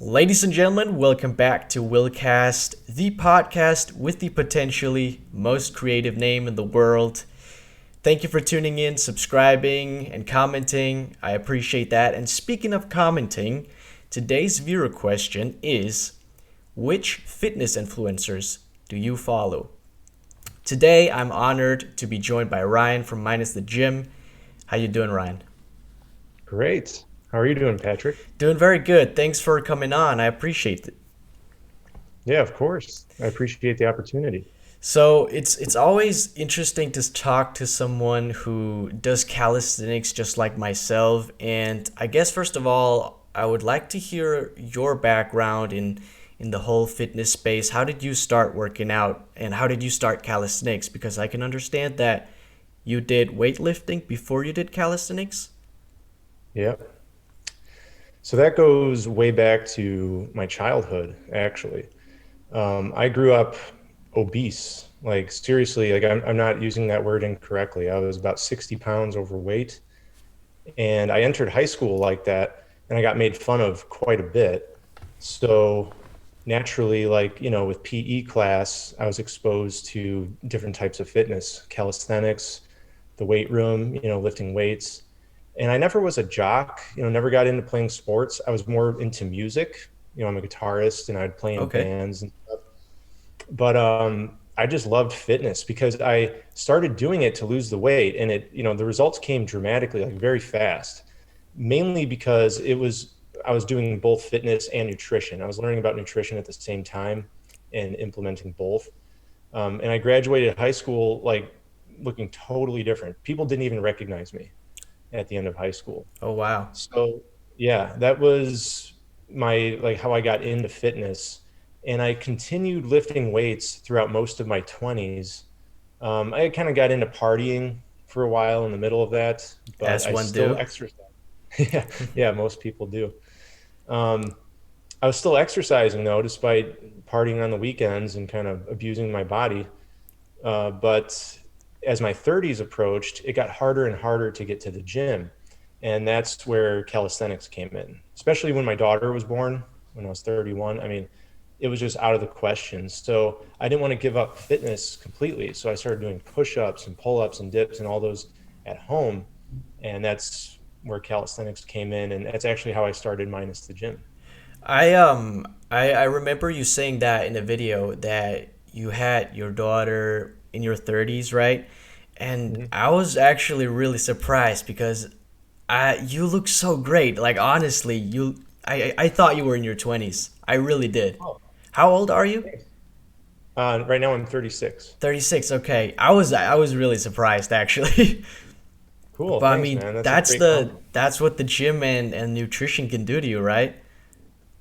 Ladies and gentlemen, welcome back to WillCast, the podcast with the potentially most creative name in the world. Thank you for tuning in, subscribing, and commenting. I appreciate that. And speaking of commenting, today's viewer question is, which fitness influencers do you follow? Today, I'm honored to be joined by Ryan from Minus the Gym. How you doing, Ryan? Great. How are you doing, Patrick? Doing very good. Thanks for coming on. I appreciate it. Yeah, of course. I appreciate the opportunity. So it's always interesting to talk to someone who does calisthenics just like myself. And I guess first of all, I would like to hear your background in the whole fitness space. How did you start working out and how did you start calisthenics? Because I can understand that you did weightlifting before you did calisthenics. Yeah. So that goes way back to my childhood, actually. I grew up obese. Like, seriously, like I'm not using that word incorrectly. I was about 60 pounds overweight, and I entered high school like that, and I got made fun of quite a bit. So naturally, like, with PE class, I was exposed to different types of fitness, calisthenics, the weight room, lifting weights. And I never was a jock, never got into playing sports. I was more into music. I'm a guitarist and I'd play in Okay. bands and stuff. But I just loved fitness because I started doing it to lose the weight, and the results came dramatically, like very fast. Mainly because I was doing both fitness and nutrition. I was learning about nutrition at the same time and implementing both. And I graduated high school like looking totally different. People didn't even recognize me at the end of high school. Oh wow. So yeah, that was my like how I got into fitness, and I continued lifting weights throughout most of my 20s. I kind of got into partying for a while in the middle of that, but As I one still do. exercise. Yeah, yeah, most people do. Um, I was still exercising though, despite partying on the weekends and kind of abusing my body. But as my 30s approached, it got harder and harder to get to the gym. And that's where calisthenics came in, especially when my daughter was born when I was 31. I mean, it was just out of the question. So I didn't want to give up fitness completely. So I started doing push ups and pull ups and dips and all those at home. And that's where calisthenics came in. And that's actually how I started Minus the Gym. I remember you saying that in a video that you had your daughter in your 30s, right? And Mhm. I was actually really surprised because you look so great. Like honestly, I thought you were in your 20s. I really did. Oh, How old are you? thanks. Right now I'm 36. 36. Okay. I was really surprised actually. Cool. But I Thanks, mean, man. That's a that's great the compliment. that's what the gym and nutrition can do to you, right?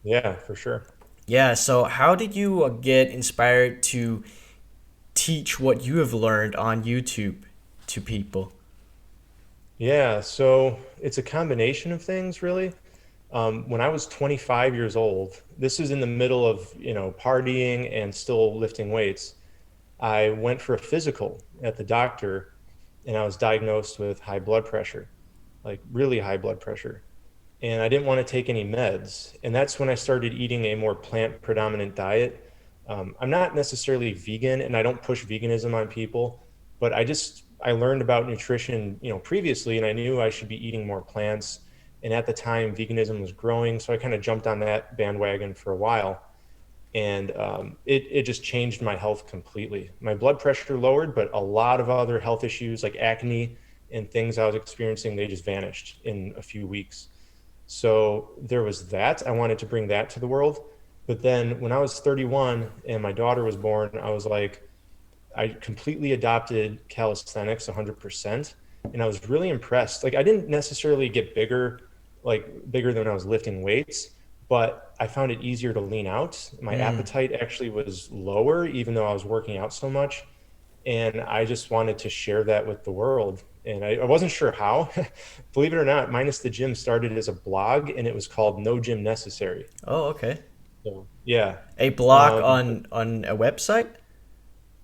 Yeah, for sure. Yeah, so how did you get inspired to teach what you have learned on YouTube to people? Yeah, so it's a combination of things, really. When I was 25 years old, this is in the middle of, partying and still lifting weights. I went for a physical at the doctor and I was diagnosed with high blood pressure, like really high blood pressure. And I didn't want to take any meds. And that's when I started eating a more plant predominant diet. I'm not necessarily vegan and I don't push veganism on people, but I learned about nutrition, previously, and I knew I should be eating more plants. And at the time, veganism was growing. So I kind of jumped on that bandwagon for a while. And it just changed my health completely. My blood pressure lowered, but a lot of other health issues like acne and things I was experiencing, they just vanished in a few weeks. So there was that. I wanted to bring that to the world. But then when I was 31 and my daughter was born, I was like, I completely adopted calisthenics 100%. And I was really impressed. Like, I didn't necessarily get bigger, like bigger than I was lifting weights, but I found it easier to lean out. My Mm. appetite actually was lower, even though I was working out so much. And I just wanted to share that with the world. And I wasn't sure how. Believe it or not, Minus the Gym started as a blog and it was called No Gym Necessary. Oh, okay. So, yeah. A blog Um, on a website?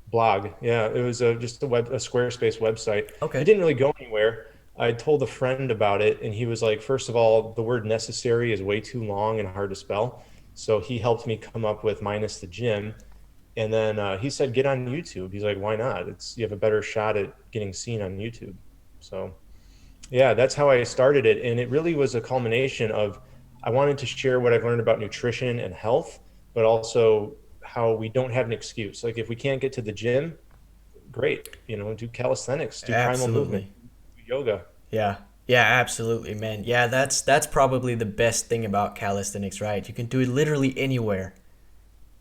Blog. Yeah, it was just a Squarespace website. It Okay. didn't really go anywhere. I told a friend about it, and he was like, first of all, the word necessary is way too long and hard to spell. So he helped me come up with minus the gym. And then he said, get on YouTube. He's like, why not? You have a better shot at getting seen on YouTube. So yeah, that's how I started it. And it really was a culmination of I wanted to share what I've learned about nutrition and health, but also how we don't have an excuse. Like if we can't get to the gym, great, do calisthenics, do primal movement, Absolutely. do yoga. Yeah. Yeah, absolutely, man. Yeah, that's probably the best thing about calisthenics, right? You can do it literally anywhere.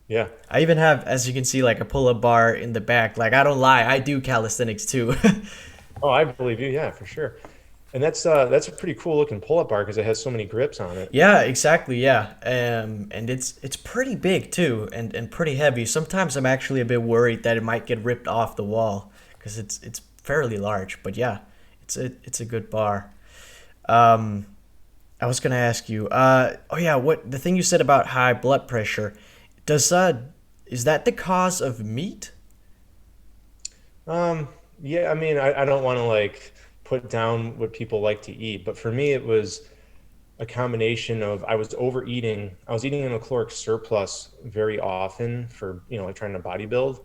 Yeah. I even have, as you can see, like a pull-up bar in the back. Like I don't lie, I do calisthenics too. Oh, I believe you. Yeah, for sure. And that's a pretty cool looking pull-up bar because it has so many grips on it. Yeah, exactly. Yeah, and it's pretty big too, and pretty heavy. Sometimes I'm actually a bit worried that it might get ripped off the wall because it's fairly large. But yeah, it's a good bar. Um, I was gonna ask you. Oh yeah, what the thing you said about high blood pressure? Does is that the cause of meat? Um, yeah, I mean, I don't want to like put down what people like to eat, but for me, it was a combination of I was overeating. I was eating in a caloric surplus very often for, like trying to bodybuild.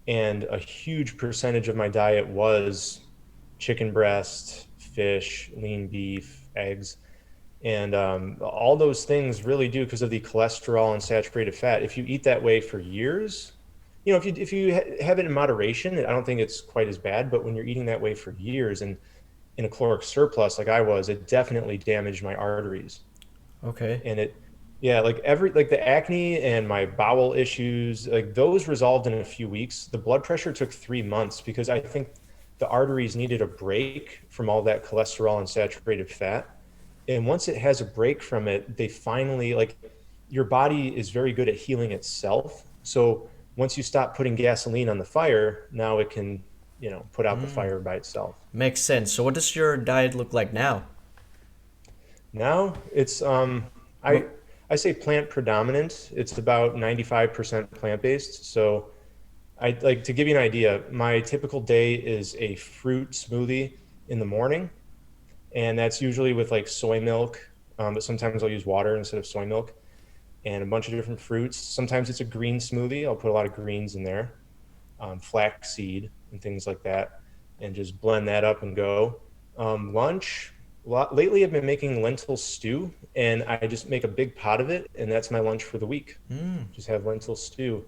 And a huge percentage of my diet was chicken breast, fish, lean beef, eggs. And all those things really do because of the cholesterol and saturated fat. If you eat that way for years, if you have it in moderation, I don't think it's quite as bad. But when you're eating that way for years and in a caloric surplus like I was, it definitely damaged my arteries. Okay. And yeah, like the acne and my bowel issues, like those resolved in a few weeks. The blood pressure took 3 months because I think the arteries needed a break from all that cholesterol and saturated fat. And once it has a break from it, they finally, like, your body is very good at healing itself. So once you stop putting gasoline on the fire, now it can, put out the fire by itself. Makes sense. So what does your diet look like now? Now it's I What? I say plant predominant. It's about 95% plant-based. So I like to give you an idea, my typical day is a fruit smoothie in the morning, and that's usually with like soy milk, but sometimes I'll use water instead of soy milk and a bunch of different fruits. Sometimes it's a green smoothie. I'll put a lot of greens in there, flaxseed and things like that, and just blend that up and go. Lunch, lately I've been making lentil stew, and I just make a big pot of it, and that's my lunch for the week. Just have lentil stew.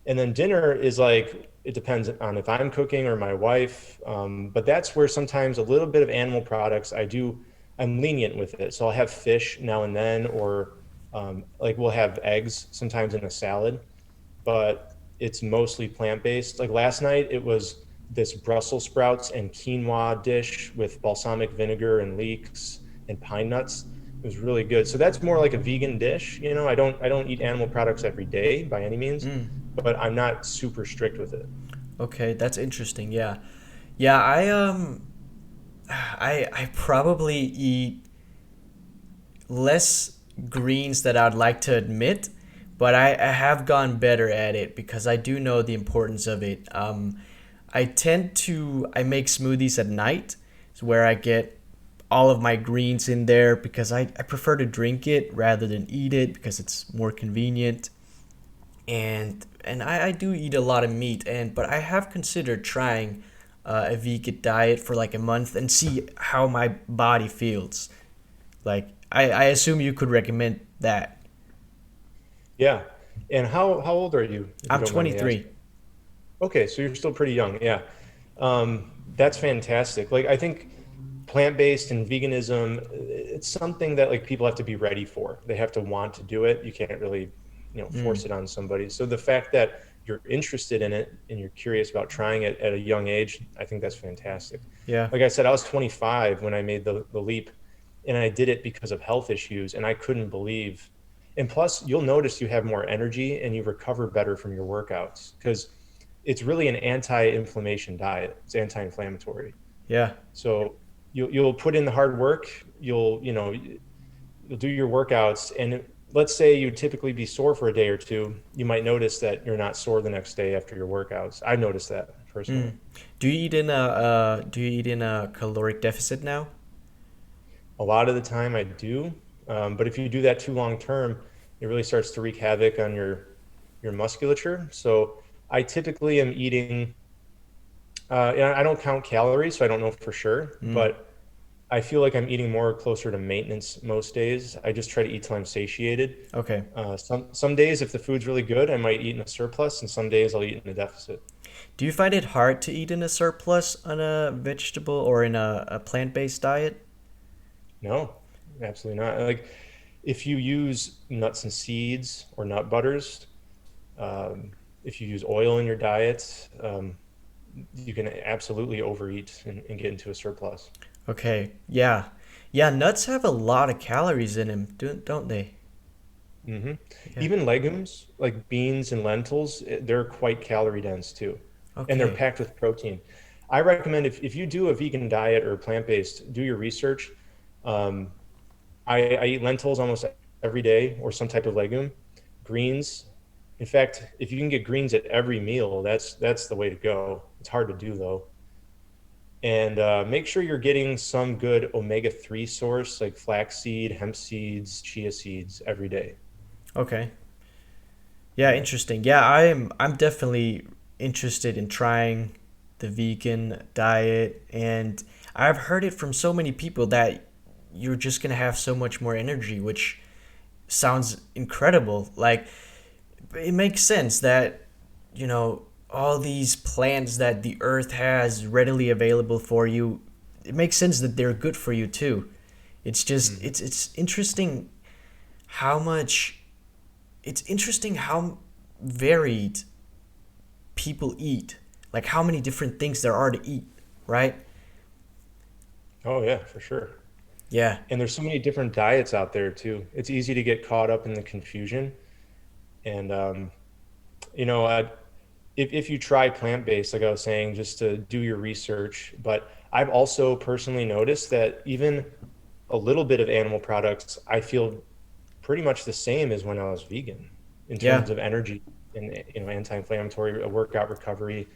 And then dinner is like, it depends on if I'm cooking or my wife. But that's where sometimes a little bit of animal products, I'm lenient with it. So I'll have fish now and then, or like we'll have eggs sometimes in a salad, but it's mostly plant-based. Like last night, it was this Brussels sprouts and quinoa dish with balsamic vinegar and leeks and pine nuts. It was really good. So that's more like a vegan dish. I don't eat animal products every day by any means, but I'm not super strict with it. Okay, that's interesting. Yeah. Yeah, I probably eat less greens that I'd like to admit, but I have gone better at it because I do know the importance of it. I make smoothies at night, where I get all of my greens in there because I prefer to drink it rather than eat it because it's more convenient. And I do eat a lot of meat, but I have considered trying a vegan diet for like a month and see how my body feels. Like I assume you could recommend that. Yeah. And how old are you, if you I'm don't mind me 23. asking? Okay, so you're still pretty young. Yeah. That's fantastic. Like I think plant-based and veganism, it's something that like people have to be ready for. They have to want to do it. You can't really, force it on somebody. So the fact that you're interested in it and you're curious about trying it at a young age, I think that's fantastic. Yeah. Like I said, I was 25 when I made the leap, and I did it because of health issues, and I couldn't believe. And plus, you'll notice you have more energy and you recover better from your workouts because it's really an anti-inflammation diet. It's anti-inflammatory. Yeah. So you'll put in the hard work. You'll do your workouts, and let's say you typically be sore for a day or two. You might notice that you're not sore the next day after your workouts. I've noticed that personally. Do you eat in a caloric deficit now? A lot of the time I do, but if you do that too long term, it really starts to wreak havoc on your musculature. So I typically am eating. I don't count calories, so I don't know for sure, Mm, but I feel like I'm eating more closer to maintenance most days. I just try to eat till I'm satiated. okay. Some days, if the food's really good, I might eat in a surplus, and some days I'll eat in a deficit. Do you find it hard to eat in a surplus on a vegetable or in a plant-based diet? No, absolutely not. Like if you use nuts and seeds or nut butters, if you use oil in your diet, you can absolutely overeat and get into a surplus. Okay, yeah. Yeah, nuts have a lot of calories in them, don't they? hmm Yeah. Even legumes like beans and lentils, they're quite calorie dense too, and they're Okay. packed with protein. I recommend if you do a vegan diet or plant-based, do your research. Um, I eat lentils almost every day or some type of legume, greens. In fact, if you can get greens at every meal, that's the way to go. It's hard to do though. And make sure you're getting some good omega-3 source like flaxseed, hemp seeds, chia seeds every day. Okay. Yeah, Yeah. interesting. Yeah, I'm definitely interested in trying the vegan diet, and I've heard it from so many people that you're just gonna have so much more energy, which sounds incredible. Like it makes sense that, all these plants that the earth has readily available for you, it makes sense that they're good for you too. It's just Mhm. it's interesting how much it's interesting how varied people eat. Like how many different things there are to eat, right? Oh yeah, for sure. Yeah. And there's so many different diets out there too. It's easy to get caught up in the confusion. And you know, if you try plant-based, like I was saying, just to do your research. But I've also personally noticed that even a little bit of animal products, I feel pretty much the same as when I was vegan in Yeah. terms of energy and anti-inflammatory workout recovery.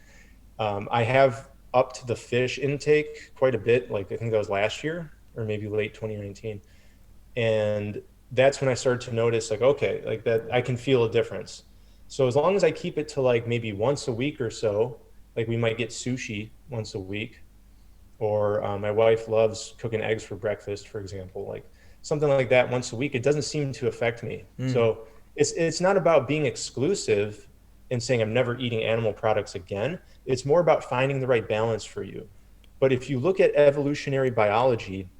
I have upped the fish intake quite a bit. Like I think that was last year or maybe late 2019, and that's when I started to notice like okay, like that I can feel a difference. So as long as I keep it to like maybe once a week or so, like we might get sushi once a week, or my wife loves cooking eggs for breakfast, for example, like something like that once a week. It doesn't seem to affect me. Mm. So it's not about being exclusive and saying I'm never eating animal products again. It's more about finding the right balance for you. But if you look at evolutionary biology,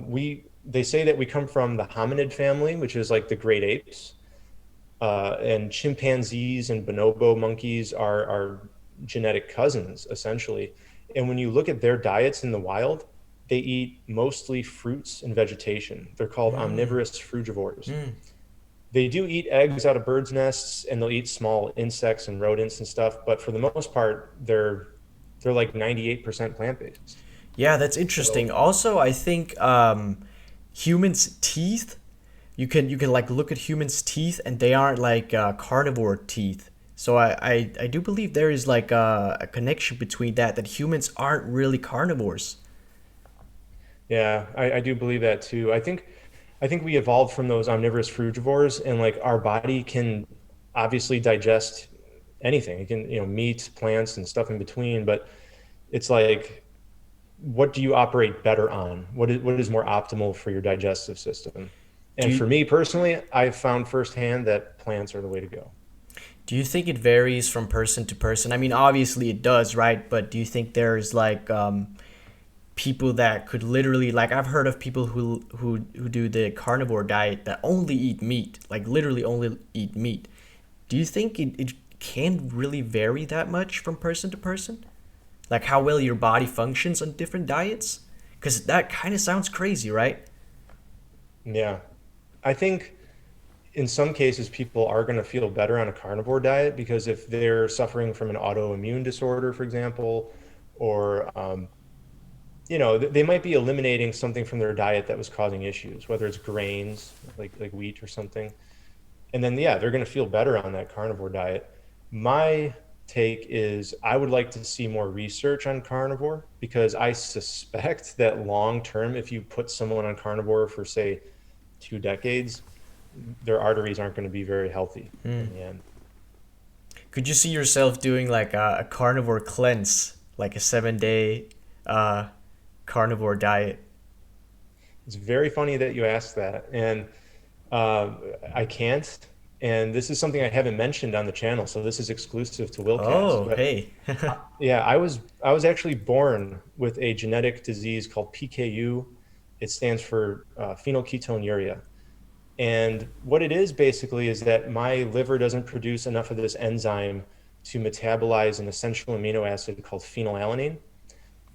we they say that we come from the hominid family, which is like the great apes, and chimpanzees and bonobo monkeys are genetic cousins essentially. And when you look at their diets in the wild, they eat mostly fruits and vegetation. They're called Mm. omnivorous frugivores. Mm. They do eat eggs out of birds' nests and they'll eat small insects and rodents and stuff, but for the most part, they're like 98% plant-based. Yeah, that's interesting. So Also, I think humans' teeth, you can like look at humans' teeth and they aren't like carnivore teeth. So I do believe there is like a connection between that humans aren't really carnivores. yeah, I do believe that too. I think we evolved from those omnivorous frugivores, and like our body can obviously digest anything. It can, meat, plants, and stuff in between. But it's like, what do you operate better on? What is more optimal for your digestive system? Do And for you me personally, I've found firsthand that plants are the way to go. do you think it varies from person to person? I mean, obviously it does, right? But do you think there's like people that could literally like I've heard of people who do the carnivore diet that only eat meat, like literally only eat meat. Do you think it can really vary that much from person to person? Like how well your body functions on different diets? Because that kind of sounds crazy, right? Yeah, I think in some cases people are going to feel better on a carnivore diet because if they're suffering from an autoimmune disorder, for example, or they might be eliminating something from their diet that was causing issues, whether it's grains like wheat or something. And then yeah, they're going to feel better on that carnivore diet. My take is I would like to see more research on carnivore because I suspect that long term, if you put someone on carnivore for say 2 decades, their arteries aren't going to be very healthy Hmm. in the end. Could you see yourself doing like a carnivore cleanse, like a 7 day uh, carnivore diet? It's very funny that you asked that, and uh, I can't. And this is something I haven't mentioned on the channel, so this is exclusive to WillCast. Oh, But hey. yeah, I was actually born with a genetic disease called PKU. It stands for phenylketonuria. And what it is basically is that my liver doesn't produce enough of this enzyme to metabolize an essential amino acid called phenylalanine.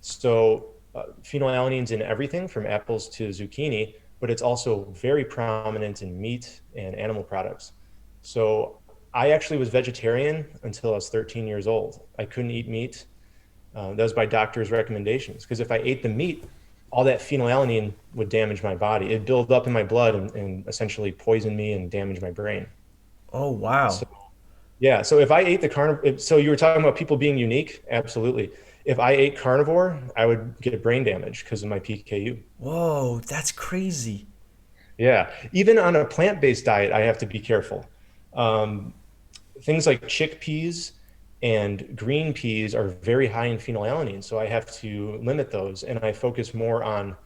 So phenylalanine's in everything from apples to zucchini, but it's also very prominent in meat and animal products. So I actually was vegetarian until I was 13 years old. I couldn't eat meat. That was by doctors' recommendations because if I ate the meat, all that phenylalanine would damage my body. It'd build up in my blood and essentially poison me and damage my brain. Oh, So wow. yeah, so if I ate the carnivore, so you were talking about people being unique? Absolutely. If I ate carnivore, I would get brain damage because of my PKU. Whoa, that's crazy. Yeah, even on a plant-based diet, I have to be careful. Um, Things like chickpeas and green peas are very high in phenylalanine, so I have to limit those, and I focus more on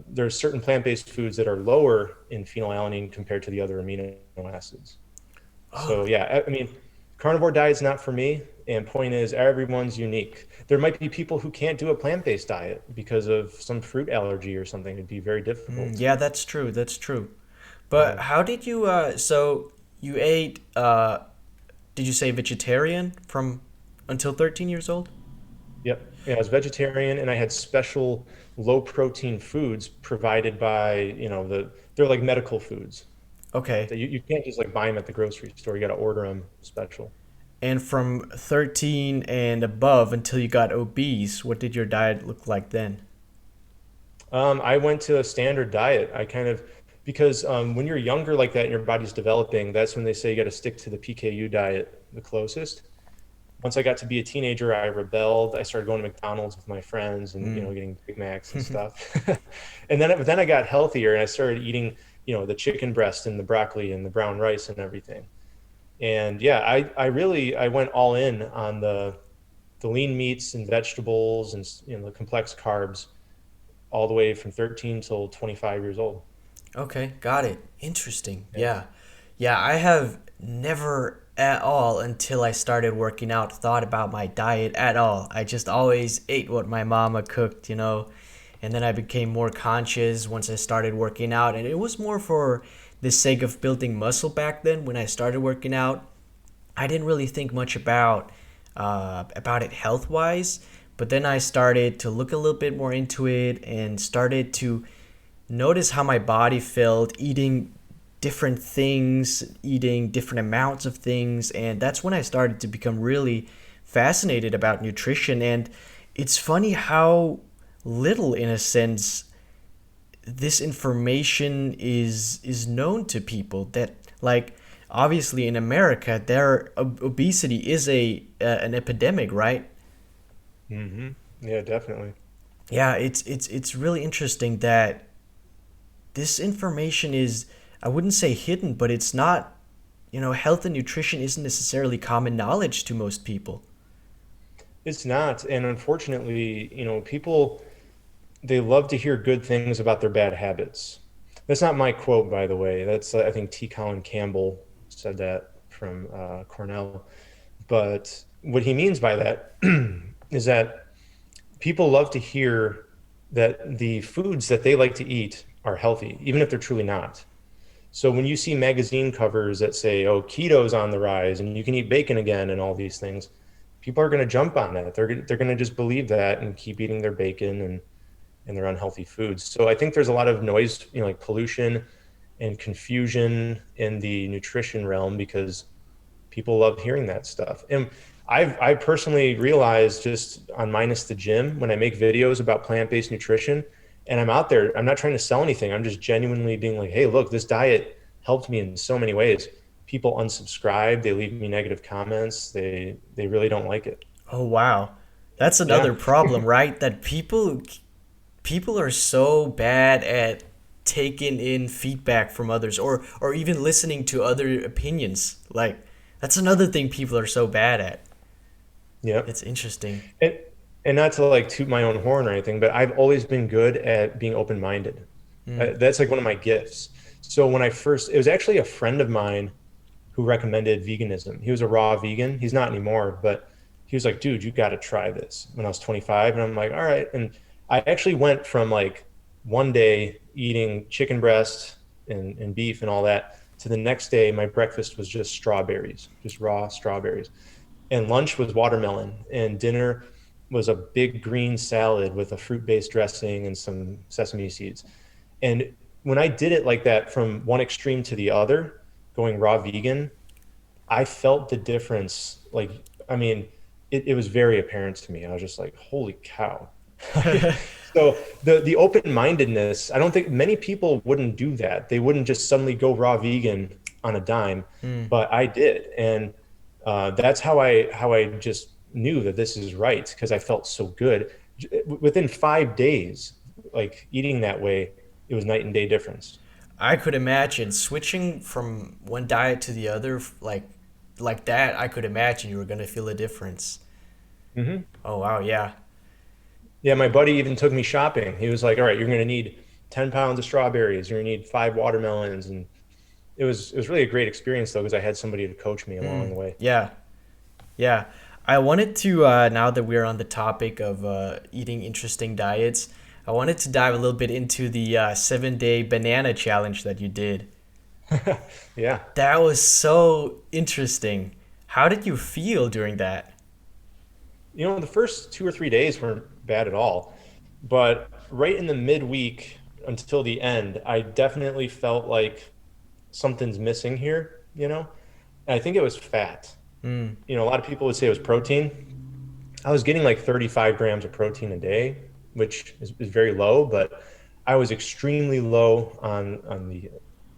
there's certain plant-based foods that are lower in phenylalanine compared to the other amino acids. Oh, So yeah, I mean, carnivore diet's not for me. And point is, everyone's unique. There might be people who can't do a plant-based diet because of some fruit allergy or something. It'd be very difficult. yeah, that's true. That's true. But Yeah. how did you, so you ate, did you say vegetarian from until 13 years old? Yep. Yeah, I was vegetarian and I had special low protein foods provided by, they're like medical foods Okay. that you can't just like buy them at the grocery store. You got to order them special. And from 13 and above until you got obese, what did your diet look like then? I went to a standard diet. I kind of, because when you're younger like that and your body's developing, that's when they say you got to stick to the PKU diet the closest. Once I got to be a teenager, I rebelled. I started going to McDonald's with my friends and, Mm. getting Big Macs and stuff. But then I got healthier and I started eating, the chicken breast and the broccoli and the brown rice and everything. And yeah, I went all in on the lean meats and vegetables and, the complex carbs all the way from 13 till 25 years old. Okay, got it. Interesting. Yeah. Yeah. Yeah, I have never at all until I started working out thought about my diet at all. I just always ate what my mama cooked, you know. And then I became more conscious once I started working out, and it was more for the sake of building muscle back then when I started working out. I didn't really think much about it health wise, but then I started to look a little bit more into it and started to notice how my body felt eating different things, eating different amounts of things, and that's when I started to become really fascinated about nutrition. And it's funny how little, in a sense, this information is known to people. That, like, obviously in America, obesity is a an epidemic, right? Hmm. Yeah, definitely. Yeah, it's really interesting that this information is, I wouldn't say hidden, but it's not, health and nutrition isn't necessarily common knowledge to most people. It's not. And unfortunately, people, they love to hear good things about their bad habits. That's not my quote, by the way. That's, I think T. Colin Campbell said that from Cornell. But what he means by that is that people love to hear that the foods that they like to eat are healthy, even if they're truly not. So when you see magazine covers that say, "Oh, keto's on the rise and you can eat bacon again," and all these things, people are going to jump on that. They're going to just believe that and keep eating their bacon and their unhealthy foods. So I think there's a lot of noise, like pollution and confusion in the nutrition realm because people love hearing that stuff. And I personally realized just on minus the gym when I make videos about plant-based nutrition and I'm out there, I'm not trying to sell anything. I'm just genuinely being like, hey, look, this diet helped me in so many ways. People unsubscribe, they leave me negative comments, they really don't like it. Oh, wow. That's Yeah. another problem, right? That people are so bad at taking in feedback from others, or even listening to other opinions. Like that's another thing people are so bad at. Yep. It's interesting. And and not to like toot my own horn or anything, but I've always been good at being open-minded. Mm. That's like one of my gifts. So when I first, it was actually a friend of mine who recommended veganism. He was a raw vegan. He's not anymore, but he was like, dude, you got to try this when I was 25. And I'm like, all right. And I actually went from like one day eating chicken breast and beef and all that to the next day, my breakfast was just strawberries, just raw strawberries. And lunch was watermelon. And dinner was a big green salad with a fruit-based dressing and some sesame seeds. And when I did it like that from one extreme to the other, going raw vegan, I felt the difference. Like, I mean, it was very apparent to me. I was just like, holy cow. So the open-mindedness, I don't think many people wouldn't do that. They wouldn't just suddenly go raw vegan on a dime, Mm. but I did. And that's how I just knew that this is right because I felt so good. Within 5 days, like eating that way, it was night and day difference. I could imagine switching from one diet to the other, like that. I could imagine you were gonna feel a difference. Hmm. Oh wow, yeah. Yeah, my buddy even took me shopping. He was like, "All right, you're going to need 10 pounds of strawberries. You're going to need 5 watermelons." And it was really a great experience though because I had somebody to coach me along Mm. the way. Yeah, yeah. I wanted to now that we're on the topic of eating interesting diets, I wanted to dive a little bit into the 7 day banana challenge that you did. Yeah. That was so interesting. How did you feel during that? The first 2 or 3 days weren't bad at all, but right in the midweek until the end, I definitely felt like something's missing here, And I think it was fat. Mm. A lot of people would say it was protein. I was getting like 35 grams of protein a day, which is very low, but I was extremely low on the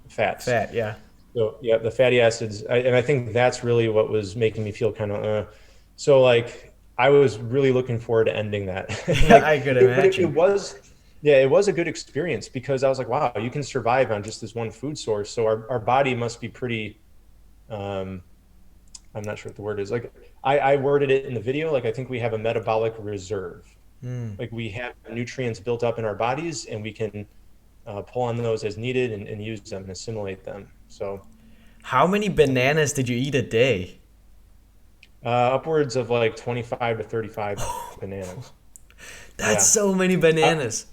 fats. Fat, yeah. So yeah, the fatty acids, and I think that's really what was making me feel kind of. So like, I was really looking forward to ending that. Yeah, Like, I could but it imagine. was, yeah, it was a good experience because I was like, wow, you can survive on just this one food source. So our body must be pretty. Um, I'm not sure what the word is. Like I worded it in the video. Like I think we have a metabolic reserve. Mm. Like we have nutrients built up in our bodies, and we can pull on those as needed and use them and assimilate them. So How many bananas did you eat a day? upwards of like 25 to 35 bananas. That's Yeah. so many I, bananas.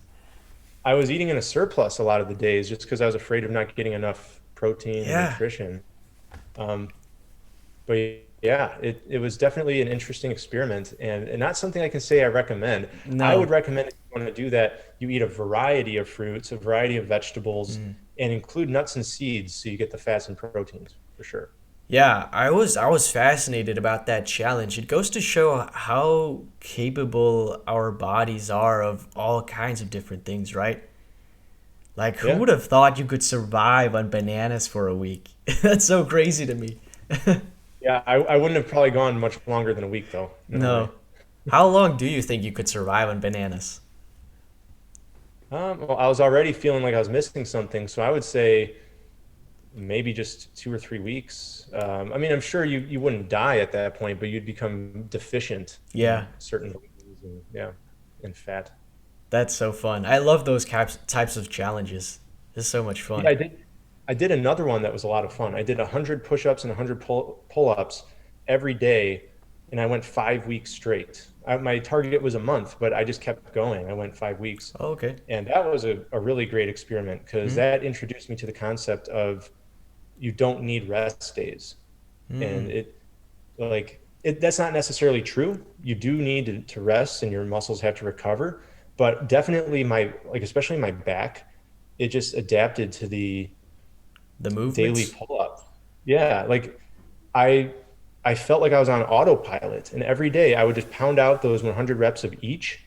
I was eating in a surplus a lot of the days just because I was afraid of not getting enough protein and Yeah. nutrition. Um, but yeah, it was definitely an interesting experiment and not something I can say I recommend. I would No. recommend if you want to do that, you eat a variety of fruits, a variety of vegetables, Mm. and include nuts and seeds so you get the fats and proteins for sure. Yeah, I was fascinated about that challenge. It goes to show how capable our bodies are of all kinds of different things, right? Like who Yeah. would have thought you could survive on bananas for a week? That's so crazy to me. Yeah, I wouldn't have probably gone much longer than a week though. No way. No. How long do you think you could survive on bananas? Well, I was already feeling like I was missing something, so I would say maybe just 2 or 3 weeks. I mean, I'm sure you wouldn't die at that point, but you'd become deficient Yeah, in certain vitamins and yeah, and fat. that's so fun. I love those types of challenges. It's so much Yeah, fun. I did another one that was a lot of fun. I did 100 push-ups and 100 pull-ups every day, and I went 5 weeks straight. My target was a month, but I just kept going. I went 5 weeks. Oh, okay. And that was a really great experiment because Mm, that introduced me to the concept of you don't need rest days. And mm, that's not necessarily true. You do need to rest and your muscles have to recover. But definitely especially my back, it just adapted to the the daily movements. pull-up. Yeah, like I I felt like I was on autopilot, and every day I would just pound out those 100 reps of each.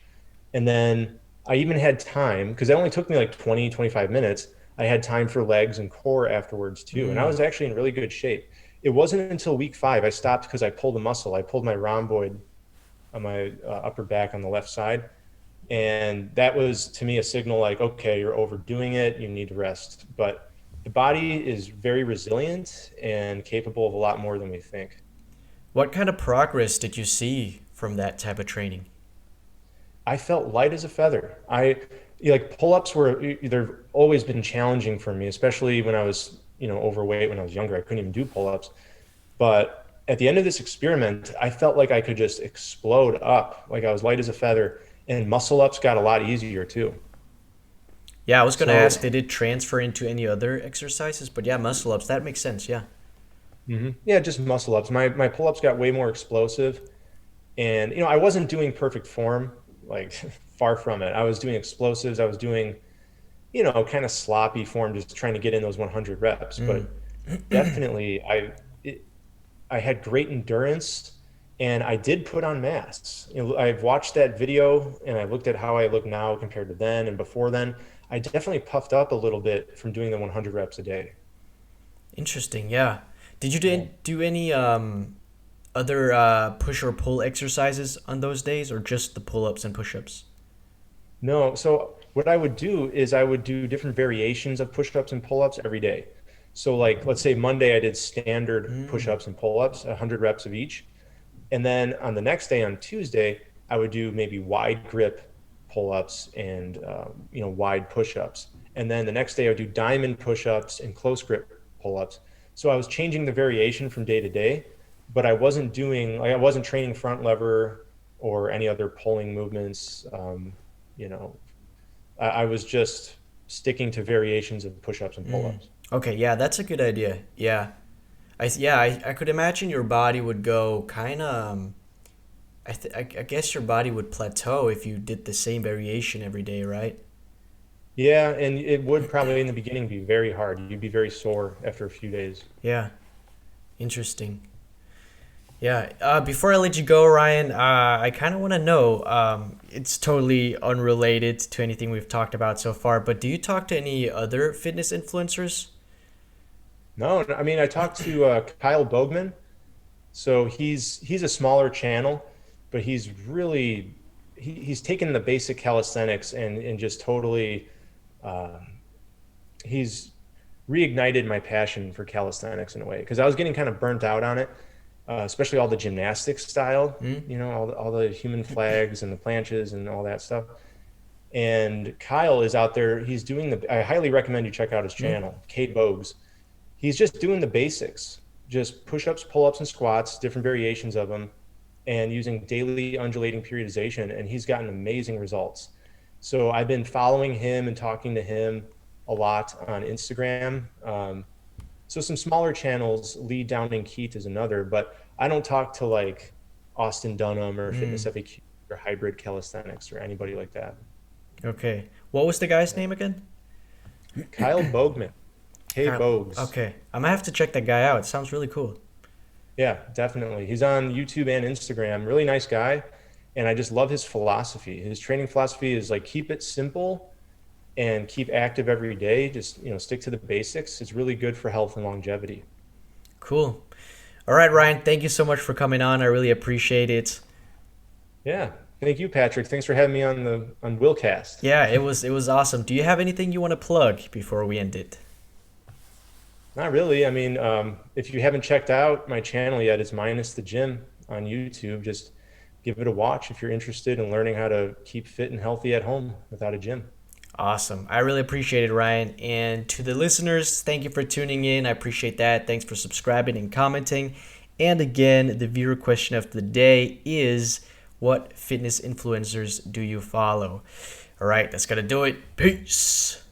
And then I even had time because it only took me like 20, 25 minutes. I had time for legs and core afterwards too. And I Mm, was actually in really good shape. It wasn't until week 5 I stopped because I pulled a muscle. I pulled my rhomboid on my upper back on the left side. And that was to me a signal like, okay, you're overdoing it, you need to rest. But the body is very resilient and capable of a lot more than we think. What kind of progress did you see from that type of training? I felt light as a feather. Like pull-ups they've always been challenging for me, especially when I was, overweight when I was younger. I couldn't even do pull-ups. But at the end of this experiment, I felt like I could just explode up, like I was light as a feather, and muscle ups got a lot easier too. Yeah, I was gonna So, ask, did it transfer into any other exercises? But yeah, muscle ups, that makes sense. Yeah. yeah, just muscle ups. My pull-ups got way more explosive, and I wasn't doing perfect form, like far from it. I was doing explosives. I was doing, kind of sloppy form, just trying to get in those 100 reps. Mm. But definitely, I had great endurance, and I did put on mass. I've watched that video and I looked at how I look now compared to then and before then. I definitely puffed up a little bit from doing the 100 reps a day. Interesting. Yeah. Did you Yeah. do any other push or pull exercises on those days, or just the pull ups and push ups? No, so what I would do is I would do different variations of push-ups and pull-ups every day. So like let's say Monday I did standard Mm. push-ups and pull-ups, 100 reps of each. And then on the next day, on Tuesday, I would do maybe wide grip pull-ups and wide push-ups. And then the next day I would do diamond push-ups and close grip pull-ups. So I was changing the variation from day to day, but I wasn't training front lever or any other pulling movements. You know, I was just sticking to variations of push-ups and Mm. pull-ups. Okay. Yeah, that's a good idea. Yeah. I could imagine your body would go kind of. I guess your body would plateau if you did the same variation every day, right? Yeah, and it would probably in the beginning be very hard. You'd be very sore after a few days. Yeah. Interesting. Yeah. Before I let you go, Ryan, I kind of want to know. It's totally unrelated to anything we've talked about so far, but do you talk to any other fitness influencers? No, I mean I talked to Kyle Bogman. So he's a smaller channel, but he's taken the basic calisthenics and just totally um, he's reignited my passion for calisthenics in a way because I was getting kind of burnt out on it, especially all the gymnastics style, Hmm? all the human flags and the planches and all that stuff. And Kyle is out there. He's doing I highly recommend you check out his Hmm? channel, K Bogues. He's just doing the basics, just push-ups, pull-ups, and squats, different variations of them, and using daily undulating periodization. And he's gotten amazing results. So I've been following him and talking to him a lot on Instagram. So some smaller channels, Lee Downing Keith is another, but I don't talk to like Austin Dunham or Fitness Mm. FAQ or Hybrid Calisthenics or anybody like that. Okay. What was the guy's Yeah. name again? Kyle Bogman, K Kyle. Bogues. Okay. I'm gonna have to check that guy out. It sounds really cool. Yeah, definitely. He's on YouTube and Instagram. Really nice guy. And I just love his philosophy. His training philosophy is like keep it simple and keep active every day. Just, stick to the basics. It's really good for health and longevity. Cool. All right, Ryan. Thank you so much for coming on. I really appreciate it. Yeah. Thank you, Patrick. Thanks for having me on WillCast. Yeah, it was awesome. Do you have anything you want to plug before we end it? Not really. I mean, if you haven't checked out my channel yet, it's Minus the Gym on YouTube. Just give it a watch if you're interested in learning how to keep fit and healthy at home without a gym. Awesome. I really appreciate it, Ryan. And to the listeners, thank you for tuning in. I appreciate that. Thanks for subscribing and commenting. And again, the viewer question of the day is, what fitness influencers do you follow? All right, that's going to do it. Peace.